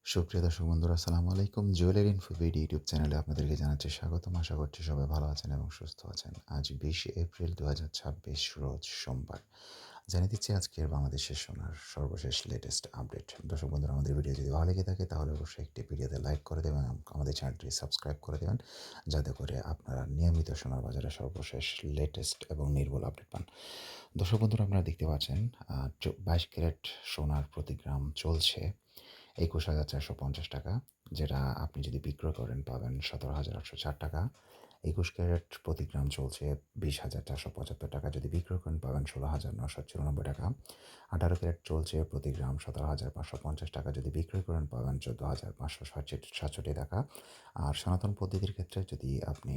সুপ্রিয় দর্শক বন্ধুরা, আসসালামু আলাইকুম। জুয়েলারি ইনফো বিডি ইউটিউব চ্যানেলে আপনাদেরকে জানাচ্ছি স্বাগতম। আশা করছি সবাই ভালো আছেন এবং সুস্থ আছেন। আজ 20শে এপ্রিল ২০২৬ রোজ সোমবার। জানিয়ে দিচ্ছি আজকের বাংলাদেশের সোনার সর্বশেষ লেটেস্ট আপডেট। দর্শক বন্ধুরা, আমাদের ভিডিও যদি ভালো লেগে থাকে তাহলে অবশ্যই একটি ভিডিওতে লাইক করে দেবেন এবং আমাদের চ্যানেলটি সাবস্ক্রাইব করে দেবেন, যাতে করে আপনারা নিয়মিত সোনার বাজারের সর্বশেষ লেটেস্ট এবং নির্ভুল আপডেট পান। দর্শক বন্ধুরা, আপনারা দেখতে পাচ্ছেন 22 ক্যারেট সোনার প্রতি গ্রাম চলছে ২১,৪৫০ টাকা, যেটা আপনি যদি বিক্রয় করেন পাবেন ১৭,৮০৪ টাকা। ২১ ক্যারেট প্রতি গ্রাম চলছে ২০,৪৭৫ টাকা, যদি বিক্রয় করেন পাবেন ১৬,৯৯৪ টাকা। ১৮ ক্যারেট চলছে প্রতি গ্রাম ১৭,৫৫০ টাকা, যদি বিক্রয় করেন পাবেন ১৪,৫৬৭ টাকা। আর সনাতন পদ্ধতির ক্ষেত্রে যদি আপনি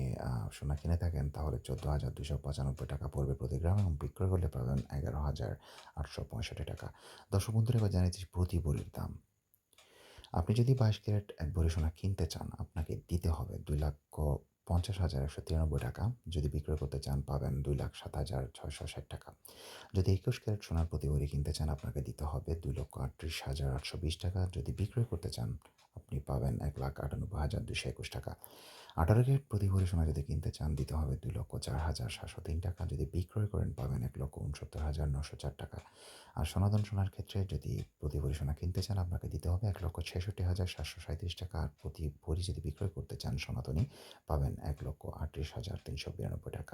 সোনা কিনে থাকেন তাহলে ১৪,২৯৫ টাকা পড়বে প্রতি গ্রাম এবং বিক্রয় করলে পাবেন ১১,৮৬৫ টাকা। দর্শক বন্ধুরা, এবার জানিয়েছি প্রতি ভরির দাম। আপনি যদি ২২ ক্যারেট এক ভরি সোনা কিনতে চান, আপনাকে দিতে হবে ২,৫০,১৯৩ টাকা। যদি বিক্রয় করতে চান পাবেন ২,০৭,৬৬০ টাকা। যদি ২১ ক্যারেট সোনার প্রতি ভরি কিনতে চান, আপনাকে দিতে হবে ২,৩৮,৮২০ টাকা। যদি বিক্রয় করতে চান আপনি পাবেন ১,৯৮,২২১ টাকা। ১৮ ক্যারেট প্রতি ভরি সোনা যদি কিনতে চান দিতে হবে ২,০৪,৭০৩ টাকা। যদি বিক্রয় করেন পাবেন ১,৬৯,৯০৪ টাকা। আর সনাতন সোনার ক্ষেত্রে যদি প্রতি ভরি সোনা কিনতে চান আপনাকে দিতে হবে ১,৬৬,৭৩৭ টাকা। আর প্রতি ভরি যদি বিক্রয় করতে চান সনাতনী পাবেন ১,৩৮,৩৯২ টাকা।